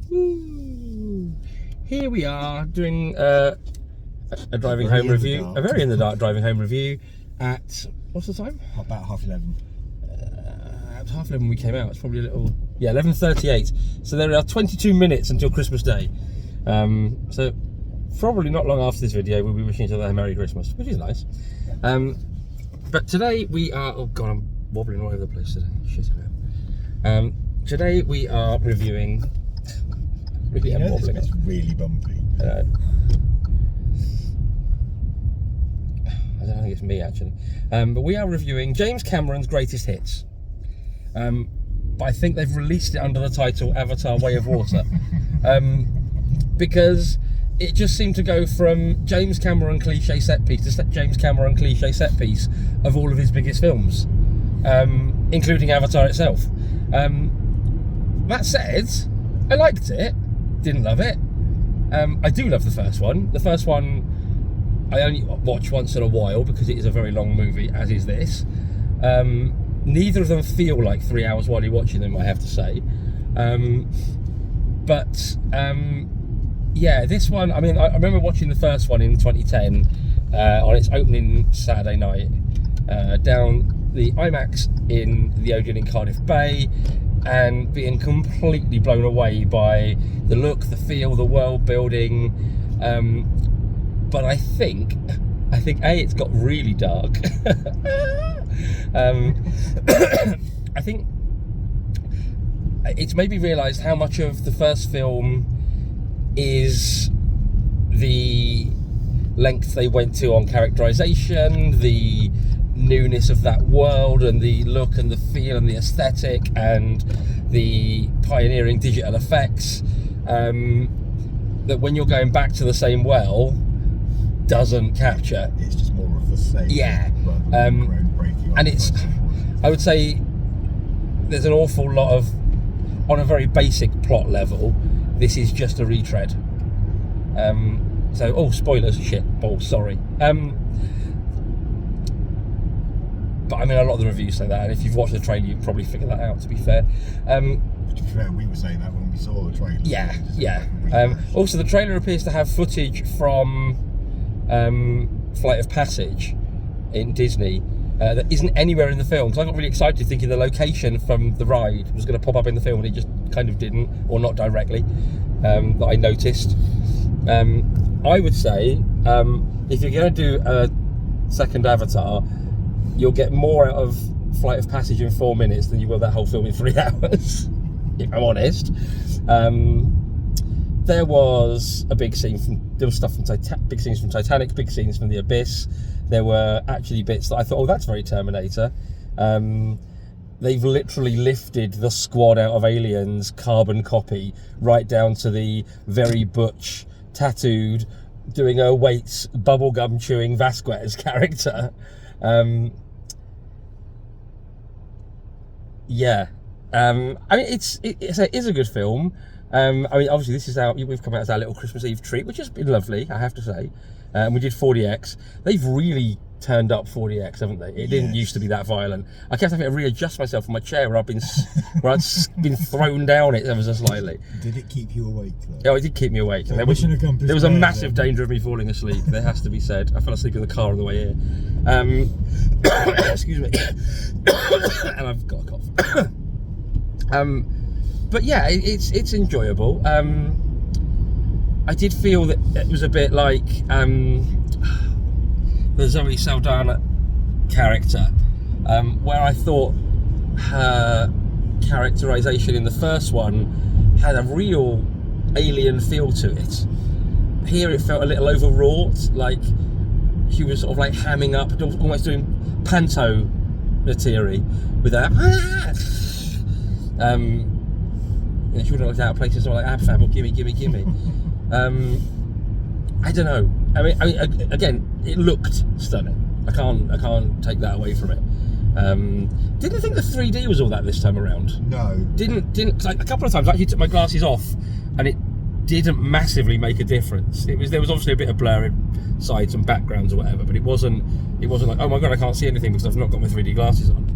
Here we are doing a driving home review, a very in the dark driving home review at, what's the time? About 11:30. At 11:30 we came out. It's probably a little, 11:38. So there are 22 minutes until Christmas Day. So probably not long after this video we'll be wishing each other a Merry Christmas, which is nice. But today we are, oh god, I'm wobbling all over the place today. Shit about. Today we are reviewing. Really, You know, it's really bumpy. I don't think it's me actually, but we are reviewing James Cameron's greatest hits. But I think they've released it under the title Avatar: Way of Water, because it just seemed to go from James Cameron cliche set piece to James Cameron cliche set piece of all of his biggest films, including Avatar itself. That said, I liked it. Didn't love it. I do love the first one. The first one I only watch once in a while because it is a very long movie, as is this. Neither of them feel like 3 hours while you're watching them, I have to say. Yeah, this one, I mean, I remember watching the first one in 2010 on its opening Saturday night down the IMAX in the Odeon in Cardiff Bay, and being completely blown away by the look, the feel, the world building. But I think A, it's got really dark. I think it's made me realise how much of the first film is the length they went to on characterisation, the newness of that world, and the look and the feel and the aesthetic and the pioneering digital effects, that when you're going back to the same well doesn't capture. It's just more of the same. Yeah. And it's, I would say there's an awful lot of, on a very basic plot level, this is just a retread. So, oh, spoilers, shit, balls, sorry. But I mean, a lot of the reviews say that, and if you've watched the trailer, you can probably figure that out, to be fair. To be fair, we were saying that when we saw the trailer. Yeah. Also, the trailer appears to have footage from Flight of Passage in Disney that isn't anywhere in the film. So I got really excited thinking the location from the ride was going to pop up in the film, and it just kind of didn't, or not directly, that I noticed. I would say, if you're going to do a second Avatar, you'll get more out of Flight of Passage in 4 minutes than you will that whole film in 3 hours, if I'm honest. There was a big scene there was stuff from big scenes from Titanic, big scenes from The Abyss. There were actually bits that I thought, oh, that's very Terminator. They've literally lifted the squad out of Aliens carbon copy right down to the very butch, tattooed, doing her weights, bubblegum chewing Vasquez character. Yeah, I mean, it is a good film. I mean, obviously this is we've come out as our little Christmas Eve treat, which has been lovely, I have to say. We did 4DX. They've really turned up 4DX, haven't they? It didn't used to be that violent. I kept having to readjust myself from my chair where I'd been thrown down it ever so slightly. Did it keep you awake though? Oh, it did keep me awake. And there was a massive danger of me falling asleep. There has to be said. I fell asleep in the car on the way here. Excuse me. And I've got a cough. But yeah, it's enjoyable. I did feel that it was a bit like the Zoe Saldana character, where I thought her characterisation in the first one had a real alien feel to it. Here it felt a little overwrought, like she was sort of like hamming up, almost doing panto Natiri with that. She would have looked out of places like Abfab or gimme. I don't know. I mean, again, it looked stunning. I can't take that away from it. Didn't think the 3D was all that this time around. No. Didn't like a couple of times I actually took my glasses off, and it didn't massively make a difference. There was obviously a bit of blur in sides and backgrounds or whatever, but it wasn't like, oh my god, I can't see anything because I've not got my 3D glasses on.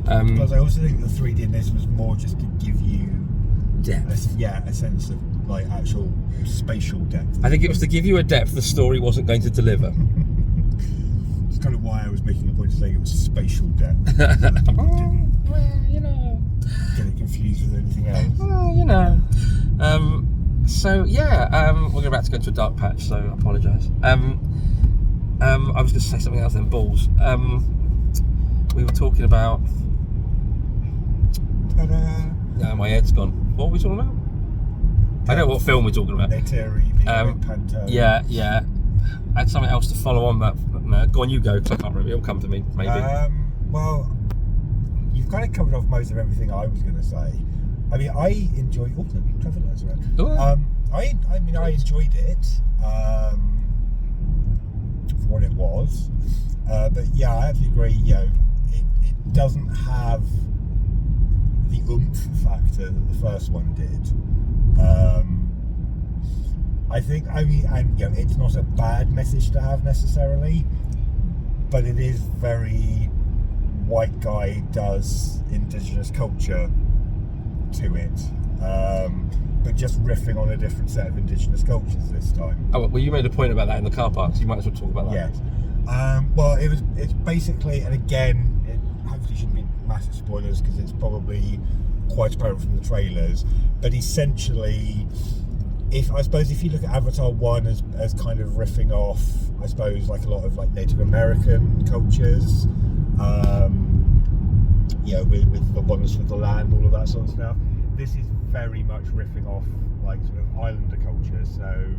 Because I also think the 3D in this was more just to give you depth. A sense of like actual spatial depth. I think it was to give you a depth the story wasn't going to deliver. It's kind of why I was making a point to say it was spatial depth. Well, you know. Get it confused with anything else. Well, you know. So yeah, we're about to go into a dark patch, so I apologise. I was going to say something else then. Balls. We were talking about. Ta-da! No, my head's gone. What were we talking about? I know what film we're talking about. Neytiri, Panto. Yeah. I had something else to follow on that. No, go on, you go. 'Cause I can't remember. It'll come to me, maybe. Well, you've kind of covered off most of everything I was going to say. I mean, I enjoy. Oh, Trevor knows around. I enjoyed it for what it was. But yeah, I absolutely agree. You know, it doesn't have the oomph factor that the first one did. It's not a bad message to have necessarily, but it is very white guy does indigenous culture to it, but just riffing on a different set of indigenous cultures this time. Oh, well, you made a point about that in the car park, so you might as well talk about that. Yes. Well, it's basically, and again, it hopefully shouldn't be massive spoilers because it's probably quite apparent from the trailers, but essentially, if you look at Avatar 1 as kind of riffing off, I suppose, like a lot of like Native American cultures, with the Oneness with the Land, all of that sort of stuff, this is very much riffing off like sort of islander culture. So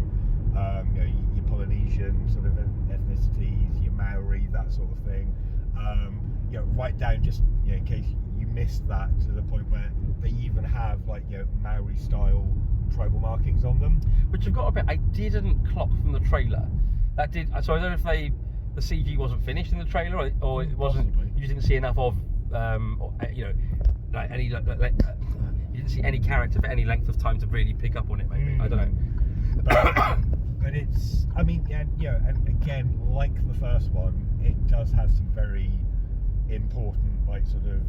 your Polynesian sort of ethnicities, your Maori, that sort of thing. Right down just in case you missed that, to the point where they even have like Maori style tribal markings on them, Which I've got a bit. I didn't clock from the trailer. That did. So I don't know if the CG wasn't finished in the trailer, or it wasn't. Possibly. You didn't see enough of, like any. You didn't see any character for any length of time to really pick up on it. Maybe I don't know. But it's. I mean, and again, like the first one, it does have some very important, like sort of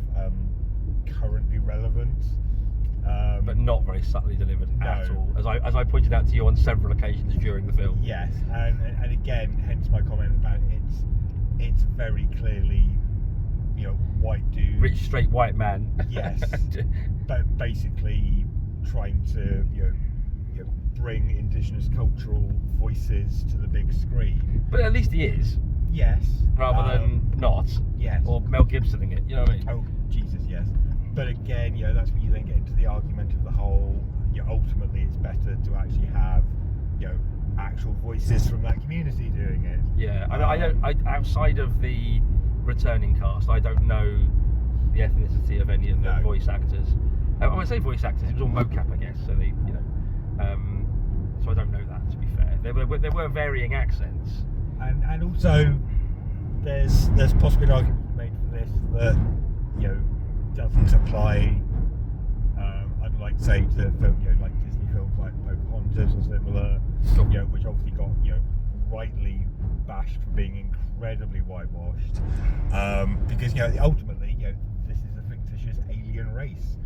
currently relevant. But not very subtly delivered at No. all, as I pointed out to you on several occasions during the film. Yes, and again, hence my comment about it's very clearly, white dude, Rich straight white man. yes, but basically trying to bring indigenous cultural voices to the big screen. But at least he is, Yes, rather than not. yes, Or Mel Gibsoning it. You know what I mean? oh Jesus, yes. But again, that's when you then get into the argument of the whole. Ultimately, it's better to actually have, actual voices from that community doing it. Yeah, I don't. Outside of the returning cast, I don't know the ethnicity of any of the No. voice actors. When I say voice actors, it was all mocap, I guess. So so I don't know that. To be fair, there were varying accents. And also, there's possibly an argument made for this that doesn't apply. Unlike say to like Disney films like Pocahontas or similar, Sure. Which obviously got rightly bashed for being incredibly whitewashed. Because ultimately this is a fictitious alien race.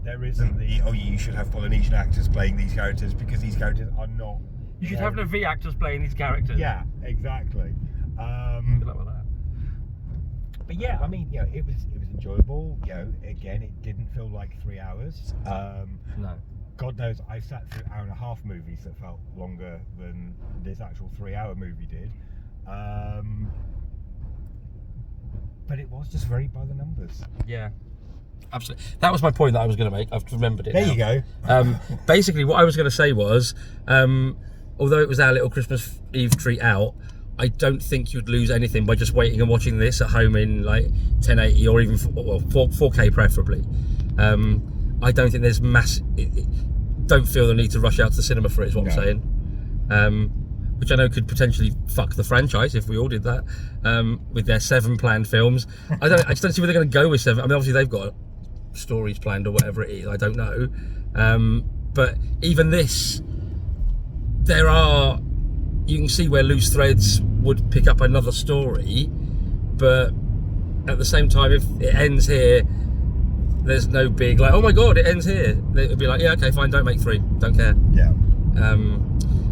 There isn't you should have Polynesian actors playing these characters because these characters are not. You should have Navi actors playing these characters. Yeah, exactly. Good luck with that. But yeah, I mean, it was enjoyable. Again, it didn't feel like 3 hours. No. God knows, I've sat through 1.5-hour movies that felt longer than this actual 3-hour movie did. But it was just very by the numbers. Yeah. Absolutely. That was my point that I was going to make. I've remembered it. There now. you go. Basically, what I was going to say was, although it was our little Christmas Eve treat out, I don't think you'd lose anything by just waiting and watching this at home in like 1080 or even 4K preferably. I don't think there's don't feel the need to rush out to the cinema for it, is what I'm saying. Which I know could potentially fuck the franchise if we all did that, with their 7 planned films. I just don't see where they're going to go with 7. I mean, obviously they've got stories planned or whatever it is. I don't know, but even this, you can see where loose threads would pick up another story, but at the same time, if it ends here, There's no big like, oh my god, it ends here. It'd be like, yeah, okay, fine, don't make 3, don't care. Yeah.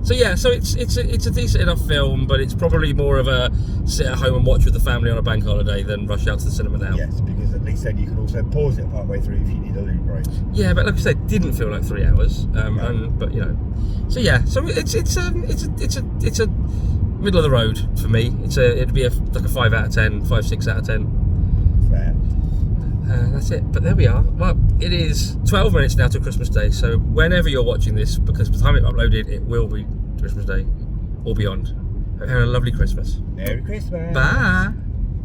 So yeah, so it's a decent enough film, but it's probably more of a sit at home and watch with the family on a bank holiday than rush out to the cinema now. Yes, because at least then you can also pause it partway through if you need a loo break. Yeah, but like I said, it didn't feel like 3 hours. But you know, so yeah, so it's a middle of the road for me. It'd be like a 5 out of 10, 5, 6 out of 10. Fair. That's it. But there we are. Well, it is 12 minutes now to Christmas Day. So whenever you're watching this, because by the time it's uploaded, it will be Christmas Day or beyond. Have a lovely Christmas. Merry Christmas. Bye.